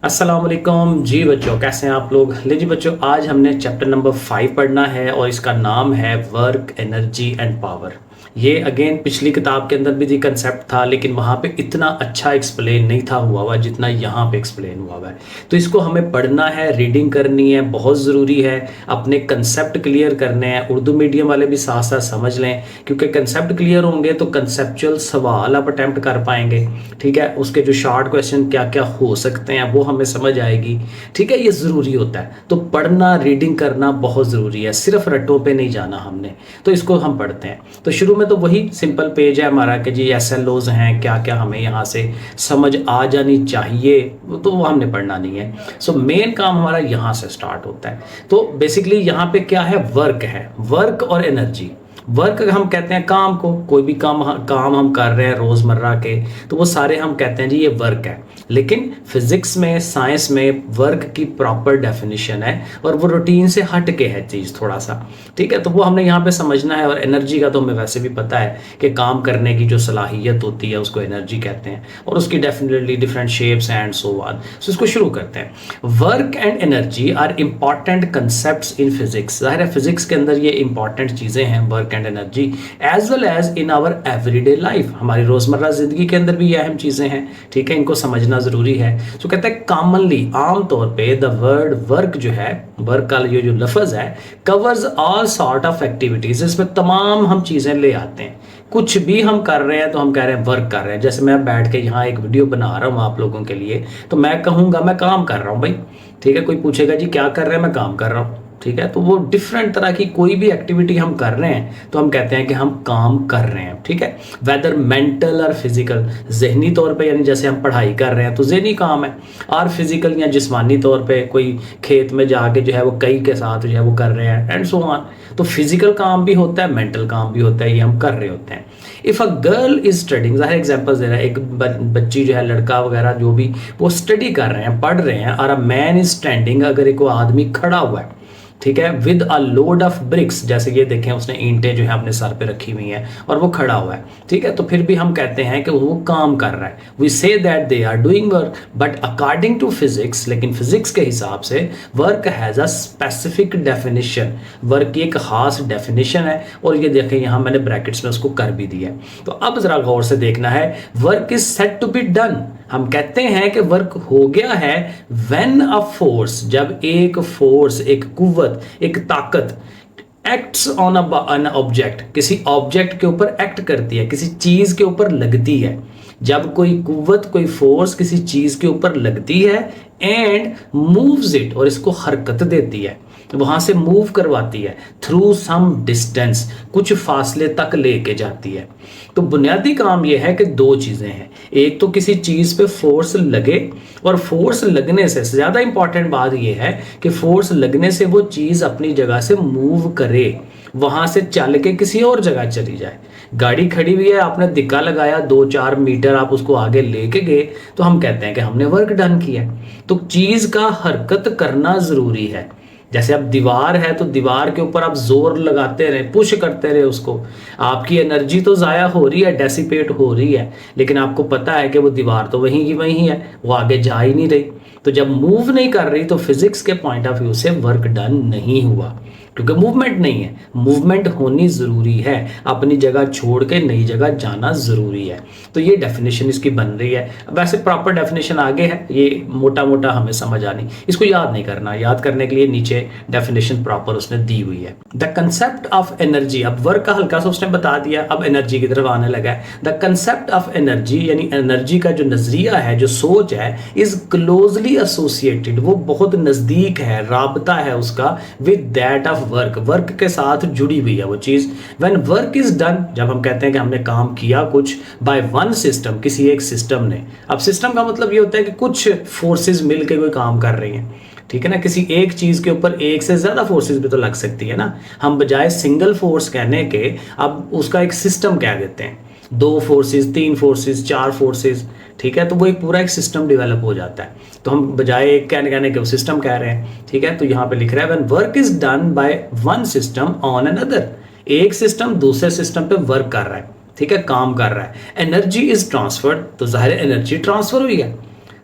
अस्सलाम वालेकुम जी बच्चों, कैसे हैं आप लोग। ले जी बच्चों, आज हमने चैप्टर नंबर 5 पढ़ना है और इसका नाम है वर्क, एनर्जी एंड पावर। ये अगेन पिछली किताब के अंदर भी ये कंसेप्ट था, लेकिन वहाँ पे इतना अच्छा एक्सप्लेन नहीं था हुआ जितना यहाँ पे एक्सप्लेन हुआ है। तो इसको हमें पढ़ना है, रीडिंग करनी है, बहुत ज़रूरी है। अपने कंसेप्ट क्लियर करने हैं। उर्दू मीडियम वाले भी साथ साथ समझ लें, क्योंकि कंसेप्ट क्लियर होंगे तो कंसेप्चुअल सवाल आप अटैम्प्ट कर पाएंगे। ठीक है, उसके जो शॉर्ट क्वेश्चन क्या क्या हो सकते हैं वो हमें समझ आएगी। ठीक है, ये ज़रूरी होता है। तो पढ़ना, रीडिंग करना बहुत ज़रूरी है, सिर्फ रटों पे नहीं जाना हमने। तो इसको हम पढ़ते हैं। तो शुरू में तो वही सिंपल पेज है हमारा कि जी SLOs हैं, क्या क्या हमें यहाँ से समझ आ जानी चाहिए, तो वो हमने पढ़ना नहीं है। सो मेन काम हमारा यहाँ से स्टार्ट होता है। तो बेसिकली यहाँ पे क्या है, वर्क है, वर्क और एनर्जी। वर्क हम कहते हैं काम को, कोई भी काम हम कर रहे हैं रोज़मर्रा के, तो वो सारे हम कहते हैं जी ये वर्क है। लेकिन फिजिक्स में, साइंस में वर्क की प्रॉपर डेफिनेशन है और वो रूटीन से हट के है चीज़ थोड़ा सा। ठीक है, तो वो हमने यहाँ पे समझना है। और एनर्जी का तो हमें वैसे भी पता है कि काम करने की जो सलाहियत होती है उसको एनर्जी कहते हैं, और उसकी definitely different shapes and so on. So इसको शुरू करते हैं। Work and energy are important concept in physics. जाहिर है फिजिक्स के अंदर ये इंपॉर्टेंट चीज़ें हैं, work and energy, as well as in our everyday life. हमारी रोज़मर्रा ज़िंदगी के अंदर भी ये अहम चीज़ें हैं। ठीक है, इनको समझना ज़रूरी है। तो कहते हैं कॉमनली, आम तौर पे द वर्ड वर्क जो है, वर्क का ये जो लफ्ज़ है, covers all sort of activities. इसमें तमाम हम चीज़ें ले आते हैं। कुछ भी हम कर रहे हैं तो हम कह रहे हैं वर्क कर रहे हैं। जैसे मैं बैठ के यहाँ एक वीडियो बना रहा हूँ आप लोगों के लिए, तो मैं कहूँगा मैं काम कर रहा हूँ भाई। ठीक है, कोई पूछेगा जी क्या कर रहे हैं, मैं काम कर रहा हूँ। ठीक है, तो वो डिफरेंट तरह की कोई भी एक्टिविटी हम कर रहे हैं तो हम कहते हैं कि हम काम कर रहे हैं। ठीक है, वेदर मेंटल और फिजिकल, जहनी तौर पे यानी जैसे हम पढ़ाई कर रहे हैं तो जहनी काम है, और फिजिकल या जिस्मानी तौर पे कोई खेत में जाके जो है वो कई के साथ जो है वो कर रहे हैं एंड सो ऑन। तो फिजिकल काम भी होता है, मेंटल काम भी होता है, ये हम कर रहे होते हैं। If a girl is studying, ज़ाहिर एग्जाम्पल दे रहा है, एक बच्ची जो है, लड़का वगैरह जो भी, वो स्टडी कर रहे हैं, पढ़ रहे हैं, और अ मैन इज स्टैंडिंग, अगर एक आदमी खड़ा हुआ है, ठीक है, with a load of BRICS, जैसे ये देखें उसने ईंटें जो है अपने सर पे रखी हुई हैं और वो खड़ा हुआ है। ठीक है, तो फिर भी हम कहते हैं कि वो काम कर रहा है। We see that they are doing work, but according to physics, लेकिन फिजिक्स के हिसाब से work has a specific definition. Work की एक खास डेफिनेशन है, और ये देखें यहाँ मैंने ब्रैकेट्स में उसको कर भी दिया है। तो अब ज़रा गौर से देखना है, work is set to be done. हम कहते हैं कि वर्क हो गया है व्हेन अ फोर्स, जब एक फोर्स, एक कुव्वत, एक ताकत एक्ट्स ऑन अन ऑब्जेक्ट, किसी ऑब्जेक्ट के ऊपर एक्ट करती है, किसी चीज के ऊपर लगती है। जब कोई कुव्वत, कोई फोर्स किसी चीज के ऊपर लगती है एंड मूव्स इट, और इसको हरकत देती है, वहां से मूव करवाती है थ्रू सम डिस्टेंस, कुछ फासले तक लेके जाती है। तो बुनियादी काम यह है कि दो चीजें हैं, एक तो किसी चीज पे फोर्स लगे, और फोर्स लगने से ज्यादा इंपॉर्टेंट बात यह है कि फोर्स लगने से वो चीज अपनी जगह से मूव करे, वहां से चल के किसी और जगह चली जाए। गाड़ी खड़ी हुई है, आपने दिक्का लगाया, 2-4 मीटर आप उसको आगे लेके गए, तो हम कहते हैं कि हमने वर्क डन किया। तो चीज का हरकत करना जरूरी है। जैसे अब दीवार है, तो दीवार के ऊपर आप जोर लगाते रहे, पुश करते रहे उसको, आपकी एनर्जी तो ज़ाया हो रही है, डेसिपेट हो रही है, लेकिन आपको पता है कि वो दीवार तो वहीं की वहीं है, वो आगे जा ही नहीं रही। तो जब मूव नहीं कर रही तो फिजिक्स के पॉइंट ऑफ व्यू से वर्क डन नहीं हुआ, क्योंकि मूवमेंट नहीं है। मूवमेंट होनी ज़रूरी है, अपनी जगह छोड़ के नई जगह जाना ज़रूरी है। तो ये डेफिनेशन इसकी बन रही है। वैसे प्रॉपर डेफिनेशन आगे है, ये मोटा मोटा हमें समझ आनी, इसको याद नहीं करना। याद करने के लिए नीचे डेफिनेशन प्रॉपर उसने दी हुई है। द कंसेप्ट ऑफ एनर्जी, अब वर्क का हल्का सा उसने बता दिया, अब एनर्जी की तरफ आने लगा है। द कंसेप्ट ऑफ एनर्जी, यानी एनर्जी का जो नजरिया है, जो सोच है, इज क्लोजली एसोसिएटेड, वो बहुत नजदीक है, राबता है उसका, with that of work, work के साथ जुड़ी हुई है वो चीज। व्हेन वर्क इज डन, जब हम कहते हैं कि हमने काम किया कुछ, बाय वन सिस्टम, किसी एक सिस्टम ने। अब सिस्टम का मतलब ये होता है कि कुछ फोर्सेस मिलकर कोई काम कर रही हैं। ठीक है ना, किसी एक चीज के ऊपर एक से ज्यादा फोर्सेस भी तो लग सकती है ना। हम बजाय सिंगल फोर्स कहने के अब उसका एक सिस्टम कह देते हैं, 2 फोर्सेस, 3 फोर्सेस, 4 फोर्सेस। ठीक है, तो वो एक पूरा एक सिस्टम डेवलप हो जाता है। तो हम बजाय एक कहने के सिस्टम कह रहे हैं। ठीक है, तो यहाँ पे लिख रहा है when work is done by one system on another, एक सिस्टम दूसरे सिस्टम पे वर्क कर रहा है। ठीक है, काम कर रहा है। एनर्जी इज ट्रांसफर्ड, तो जाहिर एनर्जी ट्रांसफर हुई है।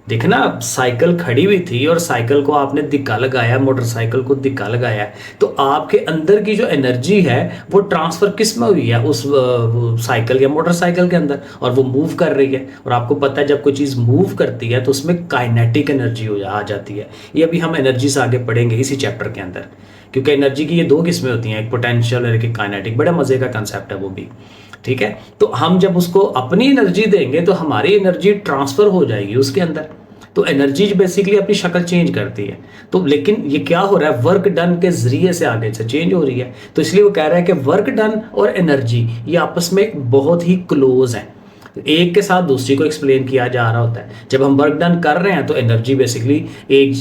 देखना, साइकिल खड़ी हुई थी और साइकिल को आपने धक्का लगाया, मोटरसाइकिल को धक्का लगाया, तो आपके अंदर की जो एनर्जी है वो ट्रांसफर किस में हुई है, उस साइकिल या मोटरसाइकिल के अंदर, और वो मूव कर रही है। और आपको पता है जब कोई चीज़ मूव करती है तो उसमें काइनेटिक एनर्जी आ जाती है। ये अभी हम एनर्जी से आगे पढ़ेंगे इसी चैप्टर के अंदर, क्योंकि एनर्जी की ये दो किस्में होती हैं, एक पोटेंशियल और एक काइनेटिक। बड़ा मजे का कंसेप्ट है वो भी, ठीक है। तो हम जब उसको अपनी एनर्जी देंगे तो हमारी एनर्जी ट्रांसफर हो जाएगी उसके अंदर, तो एनर्जी बेसिकली अपनी शक्ल चेंज करती है। तो लेकिन ये क्या हो रहा है, वर्क डन के जरिए से आगे से चेंज हो रही है। तो इसलिए वो कह रहा है कि वर्क डन और एनर्जी ये आपस में बहुत ही क्लोज हैं, एक के साथ दूसरी को एक्सप्लेन किया जा रहा होता है। जब हम वर्क डन कर रहे हैं तो एनर्जी बेसिकली एक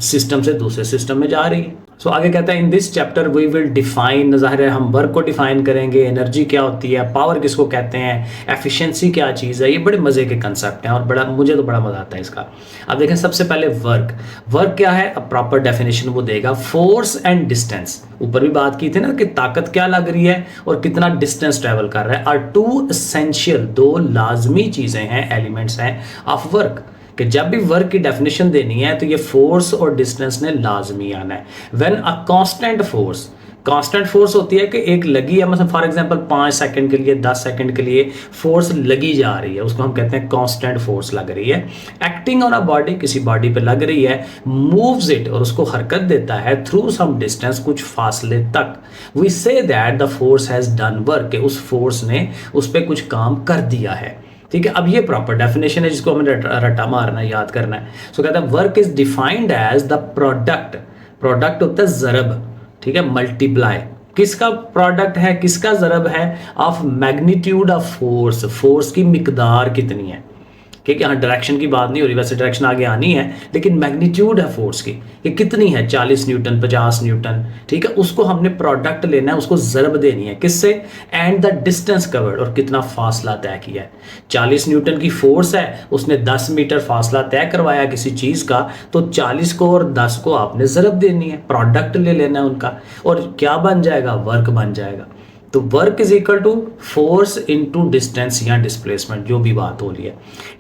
सिस्टम से दूसरे सिस्टम में जा रही है। सो आगे कहता है in this chapter we will define, ज़ाहिर है हम वर्क को डिफाइन करेंगे, एनर्जी क्या होती है, पावर किसको कहते हैं, एफिशिएंसी क्या चीज़ है। ये बड़े मज़े के कंसेप्ट हैं और बड़ा, मुझे तो बड़ा मज़ा आता है इसका। अब देखें सबसे पहले वर्क क्या है, अब प्रॉपर डेफिनेशन वो देगा। फोर्स एंड डिस्टेंस, ऊपर भी बात की थी ना कि ताकत क्या लग रही है और कितना डिस्टेंस ट्रेवल कर रहा है, आर टू एसेंशियल, दो लाजमी चीज़ें हैं, एलिमेंट्स हैं ऑफ वर्क। कि जब भी वर्क की डेफिनेशन देनी है तो ये फोर्स और डिस्टेंस ने लाजमी आना है। When a constant force, constant force होती है कि एक लगी है, मतलब फॉर एग्जांपल 5 सेकंड के लिए, 10 सेकंड के लिए फोर्स लगी जा रही है, उसको हम कहते हैं कांस्टेंट फोर्स लग रही है। एक्टिंग ऑन अ बॉडी, किसी बॉडी पे लग रही है, मूव्स इट, और उसको हरकत देता है थ्रू सम डिस्टेंस, कुछ फासले तक। We see that the force has done work, के उस फोर्स ने उस पर कुछ काम कर दिया है, ठीक है। अब ये प्रॉपर डेफिनेशन है जिसको हमें रट्टा मारना है, याद करना है। सो कहता है work is defined as the product, product होता है जरब, ठीक है, मल्टीप्लाई। किसका प्रोडक्ट है, किसका जरब है, of magnitude of force, force की मिकदार कितनी है। ठीक है, यहाँ डायरेक्शन की बात नहीं हो रही, वैसे डायरेक्शन आगे आनी है, लेकिन मैग्नीट्यूड है फोर्स की, ये कितनी है, 40 न्यूटन, 50 न्यूटन, ठीक है। उसको हमने प्रोडक्ट लेना है, उसको ज़रब देनी है, किससे, एंड द डिस्टेंस कवर्ड, और कितना फासला तय किया है। 40 न्यूटन की फोर्स है, उसने 10 मीटर फासला तय करवाया किसी चीज़ का, तो 40 को और 10 को आपने ज़रब देनी है, प्रोडक्ट ले लेना है उनका, और क्या बन जाएगा, वर्क बन जाएगा। तो work is equal to force into distance या डिस्प्लेसमेंट, जो भी बात हो रही है,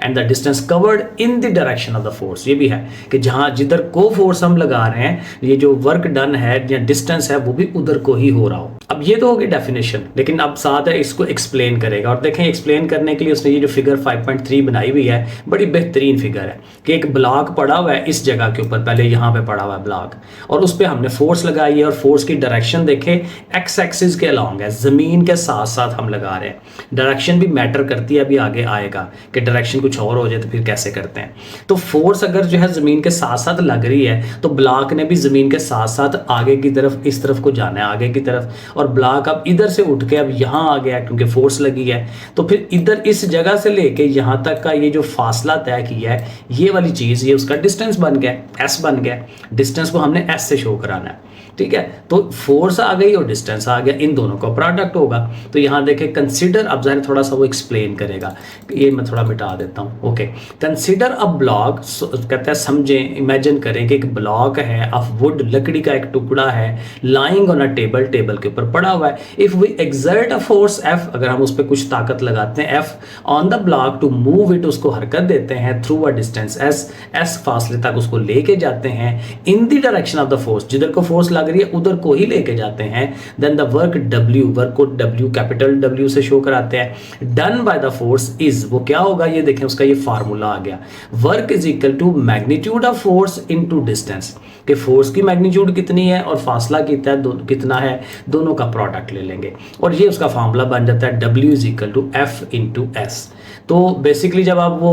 and the distance covered in the direction of the force. ये भी है कि जहां जिधर को फोर्स हम लगा रहे हैं, ये जो वर्क डन है या डिस्टेंस है वो भी उधर को ही हो रहा हो। अब ये तो होगी डेफिनेशन, लेकिन अब साथ है इसको एक्सप्लेन करेगा। और देखें एक्सप्लेन करने के लिए उसने ये जो फिगर 5.3 बनाई हुई है, बड़ी बेहतरीन फिगर है कि एक ब्लॉक पड़ा हुआ है इस जगह के ऊपर, पहले यहाँ पे पड़ा हुआ है ब्लॉक, और उस पर हमने फोर्स लगाई है, और फोर्स की डायरेक्शन देखें एक्स एक्सिस के अलॉन्ग है, जमीन के साथ साथ हम लगा रहे हैं। डायरेक्शन भी मैटर करती है, अभी आगे आएगा कि डायरेक्शन कुछ और हो जाए तो फिर कैसे करते हैं। तो फोर्स अगर जो है जमीन के साथ साथ लग रही है, तो ब्लॉक ने भी जमीन के साथ साथ आगे की तरफ, इस तरफ को जाना है, आगे की तरफ, और ब्लॉक अब इधर से उठ के अब यहाँ आ गया क्योंकि फोर्स लगी है, तो फिर इधर इस जगह से लेके यहाँ तक का ये जो फासला तय किया है, ये वाली चीज़, ये उसका डिस्टेंस बन गया, एस बन गया। डिस्टेंस को हमने एस से शो कराना है, ठीक है। तो फोर्स आ गई और डिस्टेंस आ गया, इन दोनों का प्रोडक्ट होगा। तो यहाँ देखें कंसीडर, अब जाहिर थोड़ा सा वो एक्सप्लेन करेगा, ये मैं थोड़ा मिटा देता हूँ। ओके, कंसीडर अ ब्लॉक, कहते हैं समझें, इमेजिन करें कि एक ब्लॉक है ऑफ वुड, लकड़ी का एक टुकड़ा है, lying on a table, table के ऊपर पड़ा हुआ है। If we exert a force F, अगर हम उस पर कुछ ताकत लगाते हैं F on the block to move it, उसको हरकत देते हैं through a distance S, S फासले तक उसको लेके जाते हैं, in the direction of the force, जिधर को फोर्स लग रही है उधर को ही लेके जाते हैं, then the work W, work को डब्ल्यू, कैपिटल डब्ल्यू से शो कराते हैं, done by the force is, वो क्या होगा, ये देखें उसका ये फार्मूला आ गया, work is equal to magnitude of force into distance, कि फोर्स की मैग्नीट्यूड कितनी है और फासला कितना है, दोनों का प्रोडक्ट ले लेंगे, और ये उसका फार्मूला बन जाता है W is equal to F into S. तो बेसिकली जब आप वो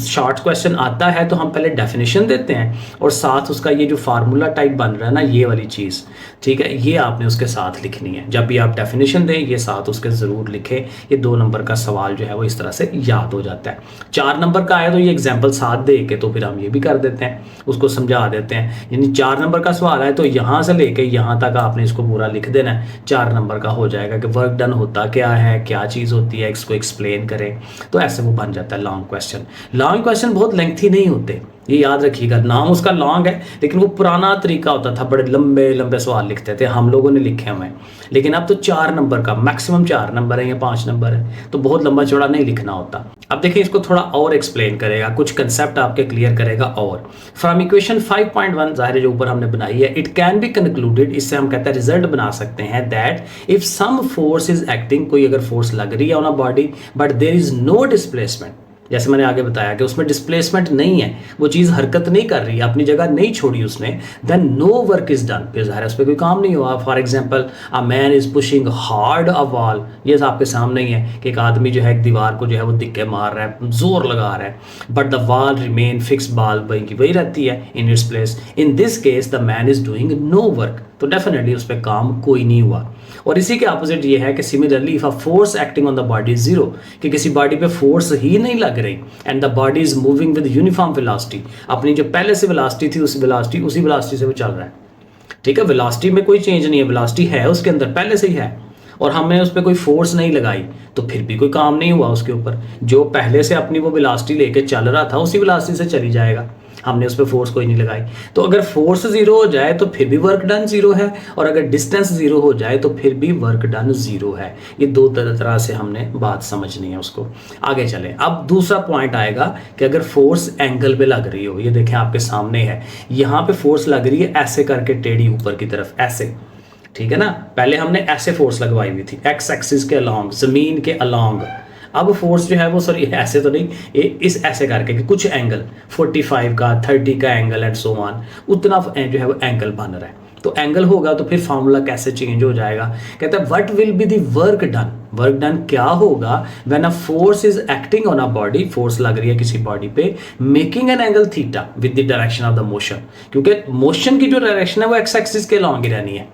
शॉर्ट क्वेश्चन आता है तो हम पहले डेफिनेशन देते हैं और साथ उसका ये जो फार्मूला टाइप बन रहा है ना, ये वाली चीज़, ठीक है, ये आपने उसके साथ लिखनी है। जब भी आप डेफिनेशन दें ये साथ उसके ज़रूर लिखें। ये 2 नंबर का सवाल जो है वो इस तरह से याद हो जाता है। 4 नंबर का आया तो ये एग्जाम्पल साथ दे के तो फिर हम ये भी कर देते हैं, उसको समझा देते हैं। यानी 4 नंबर का सवाल है तो यहाँ से लेके यहाँ तक आपने इसको पूरा लिख देना है, 4 नंबर का हो जाएगा कि वर्क डन होता क्या है, क्या चीज़ होती है, इसको एक्सप्लेन करें। तो ऐसे वो बन जाता है लॉन्ग क्वेश्चन। लॉन्ग क्वेश्चन बहुत लेंथी नहीं होते, ये याद रखिएगा, नाम उसका लॉन्ग है लेकिन वो पुराना तरीका होता था, बड़े लंबे लंबे सवाल लिखते थे, हम लोगों ने लिखे हुए हैं। लेकिन अब तो 4 नंबर का मैक्सिमम 4 नंबर है या 5 नंबर है, तो बहुत लंबा चौड़ा नहीं लिखना होता। अब देखिए इसको थोड़ा और एक्सप्लेन करेगा, कुछ कंसेप्ट आपके क्लियर करेगा। और फ्रॉम इक्वेशन 5.1 जाहिर है जो ऊपर हमने बनाई है, इट कैन बी कंक्लूडेड, इससे हम कहते हैं रिजल्ट बना सकते हैं that if some force is acting, कोई अगर फोर्स लग रही है on a body but there is no displacement, जैसे मैंने आगे बताया कि उसमें डिस्प्लेसमेंट नहीं है, वो चीज़ हरकत नहीं कर रही है, अपनी जगह नहीं छोड़ी उसने, then no work is done, फिर ज़ाहिर है उस पर कोई काम नहीं हुआ। For example a man is pushing hard a wall, ये आपके सामने ही है कि एक आदमी जो है एक दीवार को जो है वो दिक्के मार रहा है, जोर लगा रहा है, but the wall remain fix, ball वही रहती है in its place. In this case the man is doing no work, तो डेफिनेटली उस पर काम कोई नहीं हुआ। और इसी के अपोजिट ये है कि similarly if a force acting on the body is zero, कि किसी बॉडी पे फोर्स ही नहीं लग रही and the body is moving with uniform velocity, अपनी जो पहले से वेलोसिटी थी उसी वेलोसिटी से वो चल रहा है, ठीक है, वेलोसिटी में कोई चेंज नहीं है, वेलोसिटी है उसके अंदर पहले से ही है, और हमने उस पर कोई फोर्स नहीं लगाई तो फिर भी कोई काम नहीं हुआ उसके ऊपर, जो पहले से अपनी वो वेलोसिटी लेके चल रहा था उसी वेलोसिटी से चली जाएगा, हमने उस पर फोर्स कोई नहीं लगाई। तो अगर फोर्स जीरो हो जाए तो फिर भी वर्क डन जीरो है, और अगर डिस्टेंस जीरो हो जाए तो फिर भी वर्क डन जीरो है। ये दो तरह से हमने बात समझनी है उसको। आगे चले, अब दूसरा पॉइंट आएगा कि अगर फोर्स एंगल पे लग रही हो, ये देखें आपके सामने है, यहाँ पे फोर्स लग रही है ऐसे करके टेढ़ी ऊपर की तरफ ऐसे, ठीक है ना, पहले हमने ऐसे फोर्स लगवाई हुई थी एक्स एक्सिस के अलोंग, जमीन के अलोंग। अब फोर्स जो है वो सॉरी ऐसे तो नहीं, ये इस ऐसे करके कि कुछ एंगल 45 का 30 का एंगल एंड सो ऑन, उतना जो है वो एंगल बन रहा है। तो एंगल होगा तो फिर फॉर्मूला कैसे चेंज हो जाएगा, कहते हैं what will be the work done, work done क्या होगा when a force is acting on a body, force लग रही है किसी बॉडी पे, making an angle theta with the direction of the motion, क्योंकि मोशन की जो डायरेक्शन है वो एक्स एक्सिस के अलॉन्ग ही रहनी है,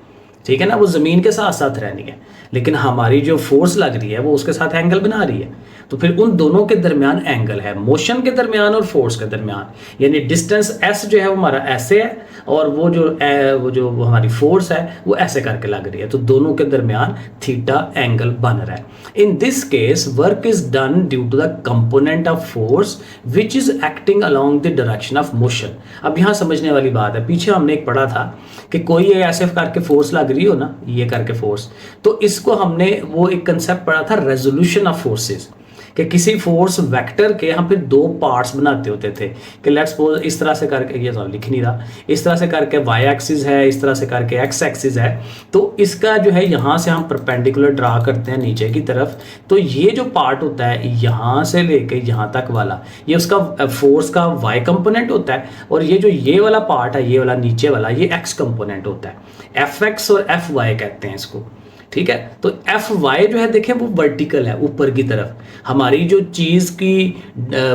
ठीक है ना, वो ज़मीन के साथ साथ रहनी है, लेकिन हमारी जो फोर्स लग रही है वो उसके साथ एंगल बना रही है, तो फिर उन दोनों के दरमियान एंगल है, मोशन के दरमियान और फोर्स के दरमियान, यानी डिस्टेंस एस जो है वो हमारा ऐसे है, और वो जो हमारी फोर्स है वो ऐसे करके लग रही है, तो दोनों के दरमियान थीटा एंगल बन रहा है। In this case work is done due to the component of force which is acting along the direction of motion. अब यहाँ समझने वाली बात है, पीछे हमने एक पढ़ा था कि कोई ऐसे करके फोर्स लग रही हो ना, ये करके फोर्स, तो इसको हमने वो एक कंसेप्ट पढ़ा था रेजोल्यूशन ऑफ फोर्सेस, कि किसी फोर्स वेक्टर के हम फिर दो पार्ट्स बनाते होते थे कि लेट्स सपोज इस तरह से करके, ये तो लिख नहीं रहा, इस तरह से करके वाई एक्सिस है, इस तरह से करके एक्स एक्सिस है, तो इसका जो है यहाँ से हम परपेंडिकुलर ड्रा करते हैं नीचे की तरफ, तो ये जो पार्ट होता है यहाँ से लेके यहाँ तक वाला, ये उसका फोर्स का वाई कंपोनेंट होता है, और ये वाला पार्ट है, ये वाला नीचे वाला, ये एक्स कंपोनेंट होता है, एफ एक्स और एफ वाई कहते हैं इसको, ठीक है। तो एफ वाई जो है देखें वो वर्टिकल है ऊपर की तरफ, हमारी जो चीज़ की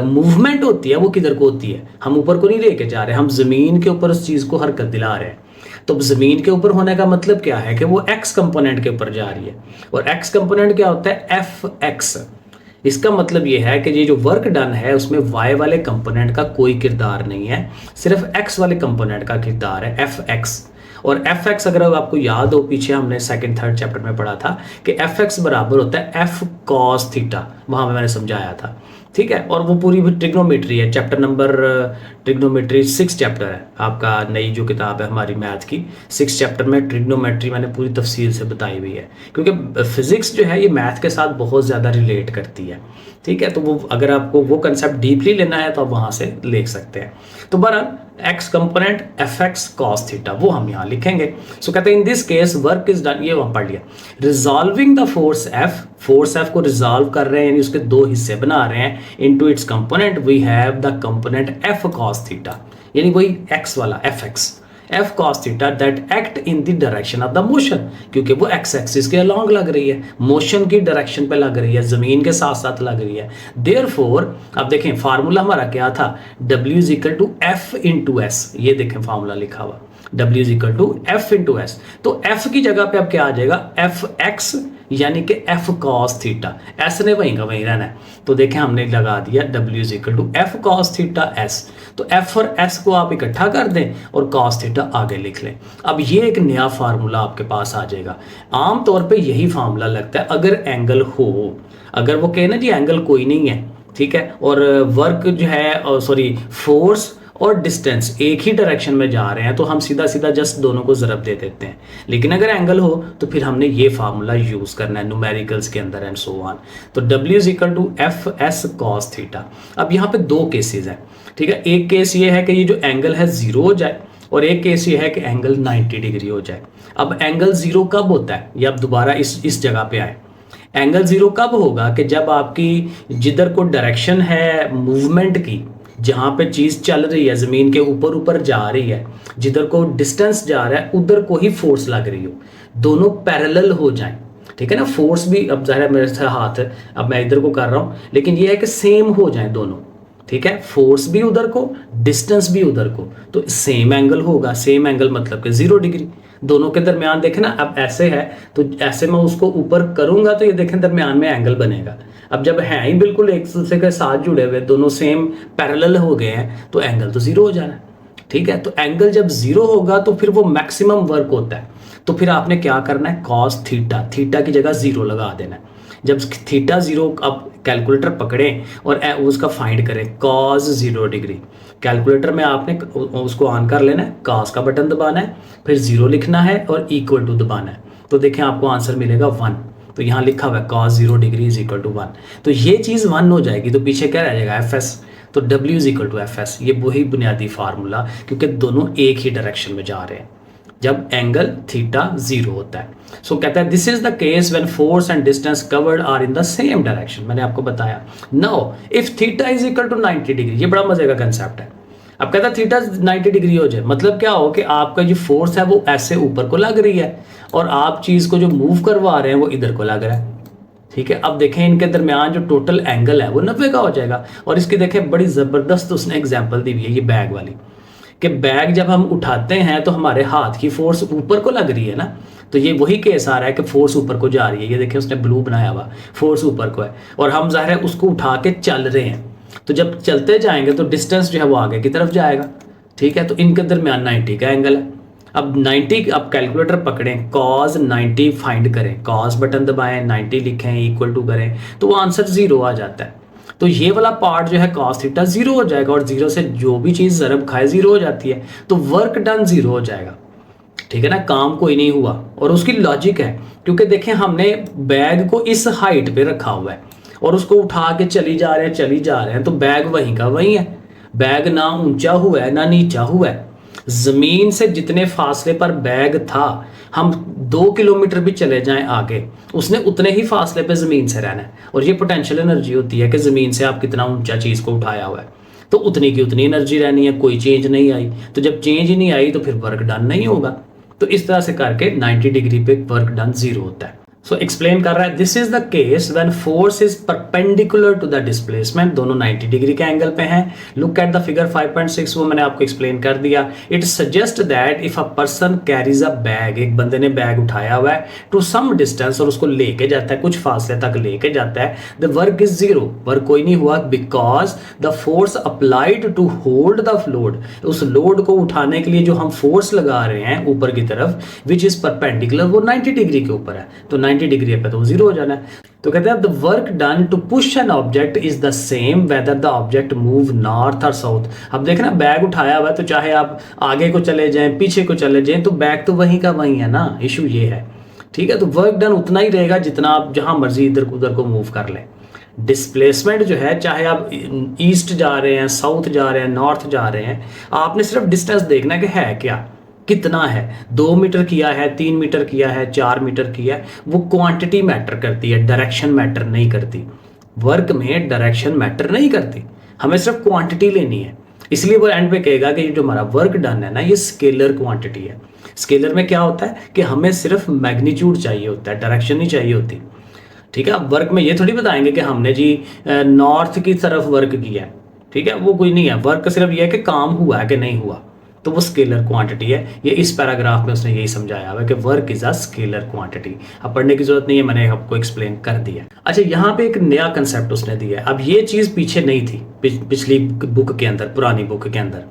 मूवमेंट होती है वो किधर को होती है, हम ऊपर को नहीं लेके जा रहे, हम ज़मीन के ऊपर उस चीज़ को हरकत दिला रहे हैं। तो ज़मीन के ऊपर होने का मतलब क्या है कि वो एक्स कंपोनेंट के ऊपर जा रही है, और एक्स कंपोनेंट क्या होता है एफ एक्स। इसका मतलब ये है कि ये जो वर्क डन है उसमें वाई वाले कंपोनेंट का कोई किरदार नहीं है, सिर्फ एक्स वाले कंपोनेंट का किरदार है एफ एक्स। और एफ एक्स अगर आपको याद हो, पीछे हमने सेकंड थर्ड चैप्टर में पढ़ा था कि एफ एक्स बराबर होता है एफ कॉस थीटा, वहाँ में मैंने समझाया था, ठीक है। और वो पूरी ट्रिग्नोमेट्री है, चैप्टर नंबर ट्रिग्नोमेट्री 6 चैप्टर है आपका, नई जो किताब है हमारी मैथ की 6 चैप्टर में ट्रिग्नोमेट्री मैंने पूरी तफसील से बताई हुई है, क्योंकि फिजिक्स जो है ये मैथ के साथ बहुत ज़्यादा रिलेट करती है, ठीक है। तो वो अगर आपको वो कंसेप्ट डीपली लेना है तो आप वहाँ से ले सकते हैं। तो बहरहाल x component F x cos theta वो हम यहाँ लिखेंगे। सो कहते हैं इन this case work is done, ये वहाँ पढ़ लिया, रिजॉल्विंग द फोर्स एफ को रिजॉल्व कर रहे हैं, यानी उसके दो हिस्से बना रहे हैं, into its component we have the component F cos theta, यानी वही एक्स वाला F x, F cos theta that act in the direction of the motion, क्योंकि वो एक्स एक्सिस के अलॉन्ग लग रही है, मोशन की डायरेक्शन पे लग रही है, जमीन के साथ साथ लग रही है। देयरफॉर अब देखें फार्मूला हमारा क्या था, W is equal to F into S, ये देखें फार्मूला लिखा हुआ W is equal to F into S. तो एफ की जगह पे अब क्या आ जाएगा एफ एक्स, यानी कि एफ कॉस थीटा, एस ने वहीं का वहीं रहना है, तो देखें हमने लगा दिया W is equal to F cos theta S. तो एफ और एस को आप इकट्ठा कर दें और कॉस थीटा आगे लिख लें। अब ये एक नया फार्मूला आपके पास आ जाएगा। आमतौर पे यही फार्मूला लगता है अगर एंगल हो, अगर वो कहे ना जी एंगल कोई नहीं है, ठीक है, और वर्क जो है सॉरी फोर्स और डिस्टेंस एक ही डायरेक्शन में जा रहे हैं तो हम सीधा सीधा जस्ट दोनों को ज़रब दे देते हैं। लेकिन अगर एंगल हो तो फिर हमने ये फार्मूला यूज़ करना है न्यूमेरिकल्स के अंदर एंड सो ऑन। तो W is equal to F S cos theta. अब यहाँ पे दो केसेस हैं, ठीक है। एक केस ये है कि ये जो एंगल है 0 हो जाए और एक केस ये है कि एंगल 90 डिग्री हो जाए। अब एंगल 0 कब होता है, ये आप दोबारा इस जगह पे आए। एंगल 0 कब होगा कि जब आपकी जिधर को डायरेक्शन है मूवमेंट की, जहाँ पे चीज़ चल रही है ज़मीन के ऊपर ऊपर जा रही है, जिधर को डिस्टेंस जा रहा है उधर को ही फोर्स लग रही हो, दोनों पैरेलल हो जाएं, ठीक है ना। फोर्स भी, अब ज़ाहिर है मेरे से हाथ है, अब मैं इधर को कर रहा हूँ, लेकिन ये है कि सेम हो जाए दोनों, ठीक है। फोर्स भी उधर को, डिस्टेंस भी उधर को, तो सेम एंगल होगा। सेम एंगल मतलब कि 0 डिग्री दोनों के दरमियान। देखें ना, अब ऐसे है तो ऐसे मैं उसको ऊपर करूंगा तो ये देखें दरमियान में एंगल बनेगा। अब जब है ही बिल्कुल एक दूसरे के साथ जुड़े हुए, दोनों सेम पैरेलल हो गए हैं, तो एंगल तो 0 हो जाना है, ठीक है। तो एंगल जब 0 होगा तो फिर वो मैक्सिमम वर्क होता है। तो फिर आपने क्या करना है, कॉस थीटा, थीटा की जगह 0 लगा देना है। जब थीटा 0, आप कैलकुलेटर पकड़ें और उसका फाइंड करें कॉस 0 डिग्री। कैलकुलेटर में आपने उसको ऑन कर लेना है, कॉस का बटन दबाना है, फिर 0 लिखना है और इक्वल टू दबाना है। तो देखें आपको आंसर मिलेगा 1। तो यहाँ लिखा हुआ है cos 0 degree is equal to 1। तो ये चीज़ 1 हो जाएगी तो पीछे क्या रह जाएगा, एफ एस। तो W is equal to F S, ये वही बुनियादी फार्मूला, क्योंकि दोनों एक ही डायरेक्शन में जा रहे हैं जब एंगल थीटा 0 होता है। सो कहता है this is the case when force and distance covered are in the same direction. मैंने आपको बताया। Now if theta is equal to 90 degree, ये बड़ा मजे का कंसेप्ट है। अब कहता है थीटा 90 डिग्री हो जाए, मतलब क्या हो कि आपका जो फोर्स है वो ऐसे ऊपर को लग रही है और आप चीज को जो मूव करवा रहे हैं वो इधर को लग रहा है, ठीक है। अब देखें इनके दरमियान जो टोटल एंगल है वो 90 का हो जाएगा। और इसकी देखें बड़ी जबरदस्त उसने एग्जाम्पल दी हुई है, ये बैग वाली, कि बैग जब हम उठाते हैं तो हमारे हाथ की फोर्स ऊपर को लग रही है ना। तो ये वही केस आ रहा है कि फोर्स ऊपर को जा रही है। ये देखिए उसने ब्लू बनाया हुआ, फोर्स ऊपर को है और हम ज़ाहिर है उसको उठा के चल रहे हैं। तो जब चलते जाएंगे तो डिस्टेंस जो है वो आगे की तरफ जाएगा, ठीक है। तो इनके दरमियान 90 का एंगल है। अब 90, अब कैलकुलेटर पकड़ें, कॉस 90 फाइंड करें, कॉस बटन दबाएं, 90 लिखें, इक्वल टू करें, तो वो आंसर 0 आ जाता है। तो ये वाला पार्ट जो है कॉस थीटा 0 हो जाएगा और 0 से जो भी चीज़ ज़रब खाए 0 हो जाती है। तो वर्क डन 0 हो जाएगा, ठीक है ना। काम कोई नहीं हुआ। और उसकी लॉजिक है, क्योंकि देखें हमने बैग को इस हाइट पे रखा हुआ है और उसको उठा के चली जा रहे हैं, तो बैग वहीं का वहीं है। बैग ना ऊंचा हुआ है ना नीचा हुआ है। जमीन से जितने फासले पर बैग था, हम 2 किलोमीटर भी चले जाएं आगे, उसने उतने ही फासले पे ज़मीन से रहना है। और ये पोटेंशियल एनर्जी होती है कि ज़मीन से आप कितना ऊंचा चीज़ को उठाया हुआ है, तो उतनी की उतनी एनर्जी रहनी है, कोई चेंज नहीं आई। तो जब चेंज ही नहीं आई तो फिर वर्क डन नहीं होगा। तो इस तरह से करके 90 डिग्री पे वर्क डन 0 होता है। सो एक्सप्लेन कर रहा है this is the case when force is perpendicular to the displacement. दोनों 90 डिग्री के एंगल पे हैं। लुक एट द फिगर 5.6, वो मैंने आपको एक्सप्लेन कर दिया। It suggest that if a person carries a bag, एक बंदे ने बैग उठाया हुआ है टू सम डिस्टेंस और उसको लेके जाता है, कुछ फासले तक लेके जाता है, द वर्क इज 0, वर्क कोई नहीं हुआ, because the force applied to hold the load, उस लोड को उठाने के लिए जो हम फोर्स लगा रहे हैं ऊपर की तरफ, विच इज परपेंडिकुलर, वो 90 डिग्री के ऊपर है। तो 90 डिग्री पे तो 0 हो जाना है। तो कहते हैं the work done to push an object is the same whether the object move north और साउथ। अब देखना बैग उठाया हुआ है तो चाहे आप आगे को चले जाएं पीछे को चले जाएं, तो बैग तो वहीं का वहीं है ना। इशू ये है, ठीक है। तो वर्क डन उतना ही रहेगा जितना आप जहां मर्जी इधर उधर को मूव कर लें। डिस्प्लेसमेंट जो है, चाहे आप ईस्ट जा रहे हैं, साउथ जा रहे हैं, नॉर्थ जा रहे हैं, आपने सिर्फ डिस्टेंस देखना है कि है क्या, कितना है। 2 मीटर किया है, 3 मीटर किया है, 4 मीटर किया है, वो क्वांटिटी मैटर करती है, डायरेक्शन मैटर नहीं करती। वर्क में डायरेक्शन मैटर नहीं करती, हमें सिर्फ क्वांटिटी लेनी है। इसलिए वो एंड पे कहेगा कि जो हमारा वर्क डन है ना, ये स्केलर क्वांटिटी है। स्केलर में क्या होता है कि हमें सिर्फ मैग्नीट्यूड चाहिए होता है, डायरेक्शन नहीं चाहिए होती, ठीक है। अब वर्क में ये थोड़ी बताएंगे कि हमने जी नॉर्थ की तरफ वर्क किया है, ठीक है, वो कोई नहीं है। वर्क सिर्फ ये है कि काम हुआ है कि नहीं हुआ, तो वो स्केलर क्वांटिटी है। ये इस पैराग्राफ में उसने यही समझाया हुआ है कि work is a scalar quantity. अब पढ़ने की जरूरत नहीं है, मैंने आपको एक्सप्लेन कर दिया। अच्छा, यहाँ पे एक नया कंसेप्ट उसने दिया है। अब ये चीज़ पीछे नहीं थी पिछली बुक के अंदर, पुरानी बुक के अंदर।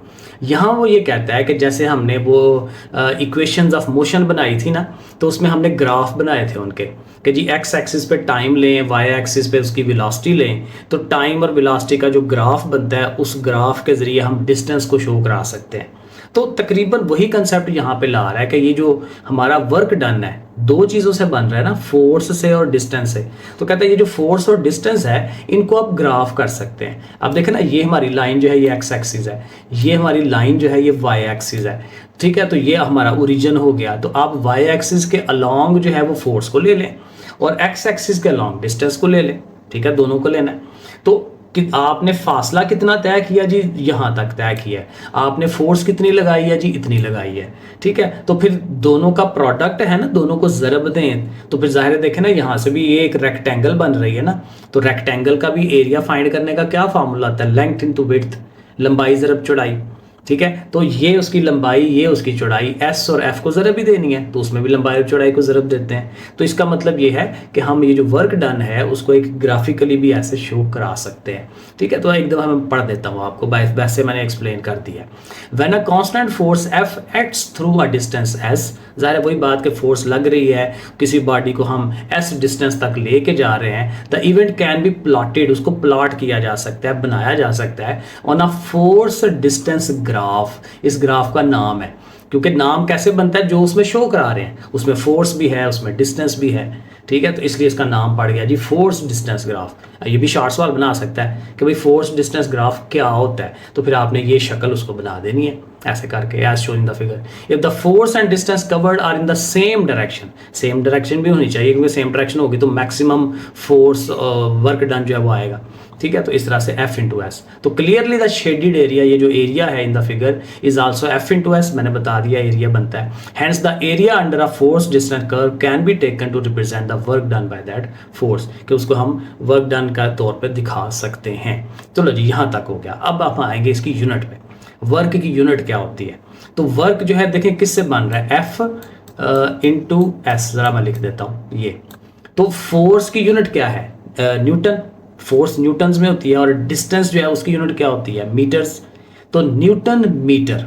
यहाँ वो ये कहता है कि जैसे हमने वो इक्वेशंस ऑफ मोशन बनाई थी ना, तो उसमें हमने ग्राफ बनाए थे उनके कि जी एक्स एक्सिस पे टाइम लें, वाई एक्सिस पे उसकी वेलोसिटी लें, तो टाइम और वेलोसिटी का जो ग्राफ बनता है उस ग्राफ के ज़रिए हम डिस्टेंस को शो करा सकते हैं। तो तकरीबन वही कंसेप्ट यहाँ पे ला रहा है कि ये जो हमारा वर्क डन है दो चीज़ों से बन रहा है ना, फोर्स से और डिस्टेंस से। तो कहते हैं ये जो फोर्स और डिस्टेंस है इनको आप ग्राफ कर सकते हैं। अब देखें ना, ये हमारी लाइन जो है ये एक्स एक्सिस है, ये हमारी लाइन जो है ये वाई एक्सिस है, ठीक है। तो ये हमारा ओरिजिन हो गया। तो आप वाई एक्सिस के अलॉन्ग जो है वो फोर्स को ले लें और एक्स एक्सिस के अलॉन्ग डिस्टेंस को ले लें, ठीक है, दोनों को लेना है। तो कि आपने फासला कितना तय किया जी, यहाँ तक तय किया है। आपने फोर्स कितनी लगाई है जी, इतनी लगाई है, ठीक है। तो फिर दोनों का प्रोडक्ट है ना, दोनों को ज़रब दें तो फिर ज़ाहिर है देखें ना, यहाँ से भी ये एक रेक्टेंगल बन रही है ना, तो रेक्टेंगल का भी एरिया फाइंड करने का क्या फार्मूला आता है, लेंथ इनटू विड्थ, लंबाई ज़रब चौड़ाई, ठीक है। तो ये उसकी लंबाई, ये उसकी चौड़ाई, एस और एफ को ज़रब भी देनी है तो उसमें भी लंबाई और चौड़ाई को ज़रब देते हैं। तो इसका मतलब ये है कि हम ये जो वर्क डन है उसको एक ग्राफिकली भी ऐसे शो करा सकते हैं, ठीक है। तो एक दफ़ा मैं पढ़ देता हूँ आपको, वैसे मैंने एक्सप्लेन कर दिया। When a constant force F acts through a distance S, ज़ाहिर है वही बात कि फोर्स लग रही है, किसी बॉडी को हम एस डिस्टेंस तक लेके जा रहे हैं, the event can be plotted, उसको प्लॉट किया जा सकता है, बनाया जा सकता है on a force distance graph. इस ग्राफ का नाम है, क्योंकि नाम कैसे बनता है, जो उसमें शो करा रहे हैं उसमें फोर्स भी है, उसमें डिस्टेंस भी है, ठीक है। तो इसलिए इसका नाम पड़ गया जी फोर्स डिस्टेंस ग्राफ। ये भी शॉर्ट सवाल बना सकता है कि भाई फोर्स डिस्टेंस ग्राफ क्या होता है, तो फिर आपने ये शक्ल उसको बना देनी है ऐसे करके, as shown in the figure. If the force and distance covered are in the same direction, same direction भी होनी चाहिए, क्योंकि सेम डायरेक्शन होगी तो मैक्सिमम फोर्स वर्क डन जो है वो आएगा, ठीक है। तो इस तरह से F इंटू एस। तो क्लियरली द शेडिड एरिया, ये जो एरिया है in the figure is also F into S, मैंने बता दिया एरिया बनता है। Hence the area under a force distance curve can be taken to represent the work done by that force, कि उसको हम वर्क डन का तौर पे दिखा सकते हैं। चलो जी, यहाँ तक हो गया। अब आप आएंगे इसकी यूनिट पे, वर्क की यूनिट क्या होती है। तो वर्क जो है देखें किससे बन रहा है, F इंटू एस, ज़रा मैं लिख देता हूँ ये। तो फोर्स की यूनिट क्या है, न्यूटन, फोर्स न्यूटन्स में होती है, और डिस्टेंस जो है उसकी यूनिट क्या होती है, मीटर्स। तो न्यूटन मीटर,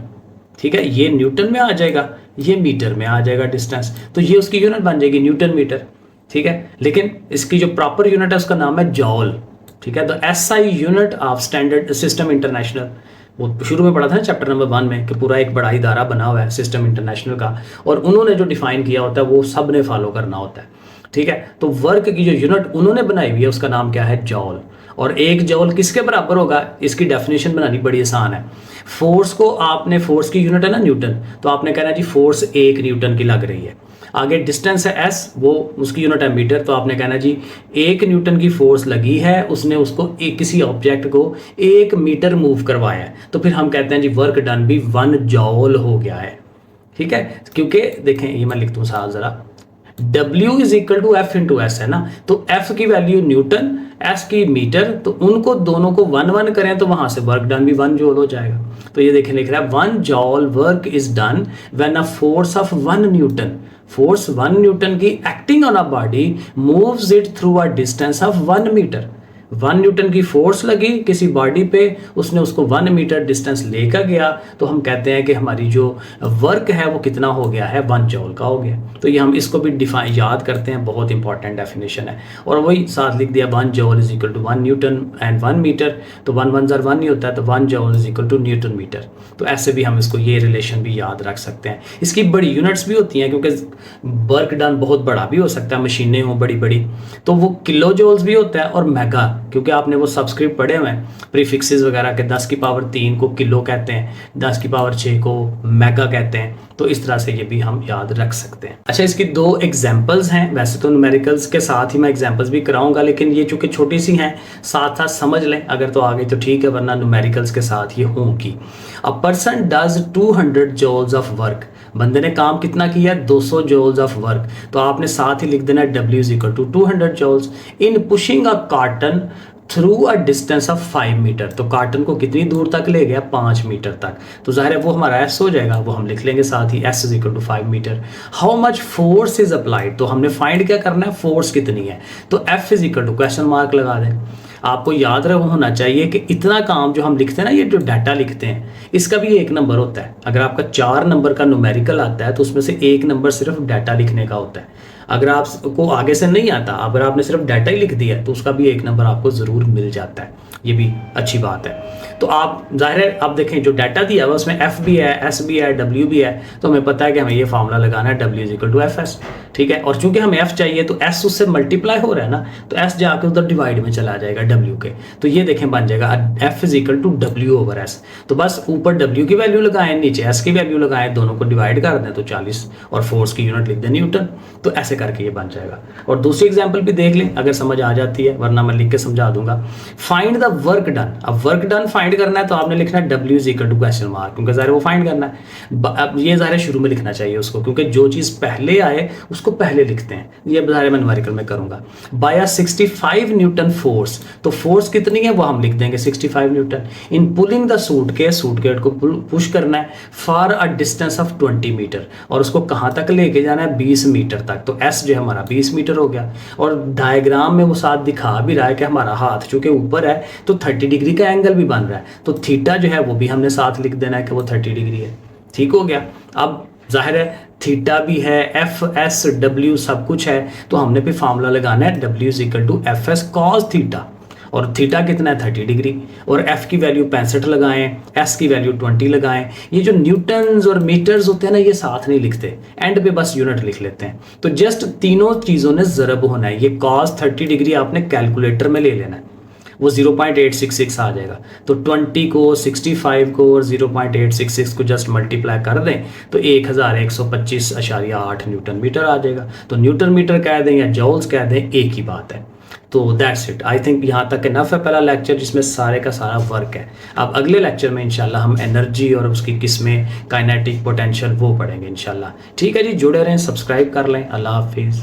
ठीक है, ये न्यूटन में आ जाएगा, ये मीटर में आ जाएगा डिस्टेंस, तो ये उसकी यूनिट बन जाएगी न्यूटन मीटर, ठीक है। लेकिन इसकी जो प्रॉपर यूनिट है उसका नाम है जॉल, ठीक है। तो SI unit of standard system international, वो शुरू में पढ़ा था ना चैप्टर नंबर 1 में कि पूरा एक बड़ा इदारा बना हुआ है सिस्टम इंटरनेशनल का, और उन्होंने जो डिफाइन किया होता है वो सब ने फॉलो करना होता है, ठीक है। तो वर्क की जो यूनिट उन्होंने बनाई हुई है उसका नाम क्या है, जॉल। और एक जॉल किसके बराबर होगा, इसकी डेफिनेशन बनानी बड़ी आसान है। फोर्स को आपने, फोर्स की यूनिट है ना न्यूटन, तो आपने कहना जी फोर्स 1 न्यूटन की लग रही है। आगे डिस्टेंस है S, वो उसकी यूनिट है मीटर, तो आपने कहना जी 1 न्यूटन की फोर्स लगी है, उसने उसको किसी ऑब्जेक्ट को 1 मीटर मूव करवाया है, तो फिर हम कहते हैं जी वर्क डन भी 1 जॉल हो गया है, ठीक है। क्योंकि देखें ये मैं लिखता हूँ साथ ज़रा, W is equal to F into S है ना, तो F की वैल्यू न्यूटन, S की मीटर, तो उनको दोनों को 1 1 करें तो वहां से वर्क डन भी 1 जॉल हो जाएगा। तो ये देखें लिख रहा है 1 joule work is done when a force of 1 newton, force 1 newton की acting on a body moves it through a distance of 1 metre. 1 newton की फोर्स लगी किसी बॉडी पे, उसने उसको 1 मीटर डिस्टेंस लेकर गया, तो हम कहते हैं कि हमारी जो वर्क है वो कितना हो गया है, 1 जॉल का हो गया। तो ये हम इसको भी डिफाइन याद करते हैं, बहुत इंपॉर्टेंट डेफिनेशन है। और वही साथ लिख दिया 1 joule is equal to 1 newton and 1 metre, तो 1 1 ज़र 1 ही होता है, तो 1 joule is equal to newton metre. तो ऐसे भी हम इसको, ये रिलेशन भी याद रख सकते हैं। इसकी बड़ी यूनिट्स भी होती हैं, क्योंकि वर्क डन बहुत बड़ा भी हो सकता है, मशीनें हों बड़ी बड़ी, तो वो किलो जॉल्स भी होता है, और मेगा, क्योंकि आपने वो सबस्क्रिप्ट पढ़े हुए हैं प्रीफिक्सेस वगैरह के, 10 की पावर 3 को किलो कहते हैं, 10 की पावर 6 को मेगा कहते हैं। तो इस तरह से ये भी हम याद रख सकते हैं। अच्छा, इसकी 2 एग्जांपल्स हैं, वैसे तो न्यूमेरिकल्स के साथ ही मैं एग्जांपल्स भी कराऊंगा, लेकिन ये चूंकि छोटी सी हैं साथ साथ समझ लें, अगर तो आगे तो ठीक है, वरना न्यूमेरिकल्स के साथ ये होंगी। A person does 200 joules of work, बंदे ने काम कितना किया, 200 जॉल्स ऑफ वर्क, तो आपने साथ ही लिख देना W is equal to 200 joules in pushing a carton through a distance of 5 metre. तो कार्टन को कितनी दूर तक ले गया, 5 मीटर तक, तो जाहिर है वो हमारा S हो जाएगा, वो हम लिख लेंगे साथ ही, S is equal to 5 metre. How much force is applied, तो हमने फाइंड क्या करना है, फोर्स कितनी है, तो F is equal to question mark लगा दें। आपको याद रहो होना चाहिए कि इतना काम जो हम लिखते हैं ना, ये जो डाटा लिखते हैं, इसका भी 1 नंबर होता है। अगर आपका 4 नंबर का न्यूमेरिकल आता है तो उसमें से 1 नंबर सिर्फ डाटा लिखने का होता है। अगर आपको आगे से नहीं आता, अगर आपने सिर्फ डाटा ही लिख दिया तो उसका भी 1 नंबर आपको ज़रूर मिल जाता है। ये भी अच्छी बात है। तो आप जाहिर है आप देखें जो डाटा दिया हुआ उसमें एफ भी है, एस भी है, डब्ल्यू भी है, तो हमें पता है कि हमें ये फार्मूला लगाना है W is equal to F S. ठीक है, और चूंकि हमें एफ चाहिए तो एस उससे मल्टीप्लाई हो रहा है ना, तो एस जाकर उधर डिवाइड में चला जाएगा डब्ल्यू के। तो ये देखें बन जाएगा F is equal to W over S. तो बस ऊपर डब्ल्यू की वैल्यू लगाएं, नीचे एस की वैल्यू लगाएं, दोनों को डिवाइड कर दें तो 40 और फोर्स की यूनिट लिख दें न्यूटन। तो ऐसे करके ये बन जाएगा। और दूसरी एग्जाम्पल भी देख लें अगर समझ आ जाती है, वरना मैं लिख के समझा दूंगा। Find the work done. अब वर्क डन फाइंड करना है तो आपने लिखना है W is equal to question mark, क्योंकि ज़ाहिर वो फाइंड करना है। अब ये ज़ाहिर शुरू में लिखना चाहिए उसको, क्योंकि जो चीज़ पहले आए उसको पहले लिखते हैं। ये ज़ाहिर मैं न्यूमेरिकल में करूंगा। बाय अ 65 न्यूटन फोर्स, तो फोर्स कितनी है वो हम लिख देंगे 65 newton. In pulling the suitcase को पुश करना है for a distance of 20 metre, और उसको कहाँ तक लेके जाना है 20 मीटर तक। तो एस जो हमारा 20 मीटर हो गया। और डायग्राम में वो साथ दिखा भी रहा है कि हमारा हाथ चूंकि ऊपर है तो 30 डिग्री का एंगल भी बन रहा है, तो थीटा जो है वो भी हमने साथ लिख देना है कि वो 30 डिग्री है। ठीक हो गया। अब जाहिर है थीटा भी है, एफ एस डब्ल्यू सब कुछ है, तो हमने भी फार्मूला लगाना है W is equal to F S cos theta. और थीटा कितना है 30 डिग्री, और एफ की वैल्यू 65 लगाएं, एस की वैल्यू 20 लगाएं। ये जो न्यूटन्स और मीटर्स होते हैं ना, ये साथ नहीं लिखते, एंड पे बस यूनिट लिख लेते हैं। तो जस्ट तीनों चीज़ों ने ज़रब होना है। ये कॉस 30 डिग्री आपने कैलकुलेटर में ले लेना है, वो 0.866 आ जाएगा। तो 20 को 65 को और 0.866 को जस्ट मल्टीप्लाई कर दें तो 1125.8 न्यूटन मीटर आ जाएगा। तो न्यूटन मीटर कह दें या जॉल्स कह दें, एक ही बात है। तो दैट्स इट। आई थिंक यहाँ तक इनफ है पहला लेक्चर, जिसमें सारे का सारा वर्क है। अब अगले लेक्चर में इंशाल्लाह हम एनर्जी और उसकी किस्में, काइनेटिक, पोटेंशियल, वो पढ़ेंगे इंशाल्लाह। ठीक है जी, जुड़े रहें, सब्सक्राइब कर लें। अल्लाह हाफिज़।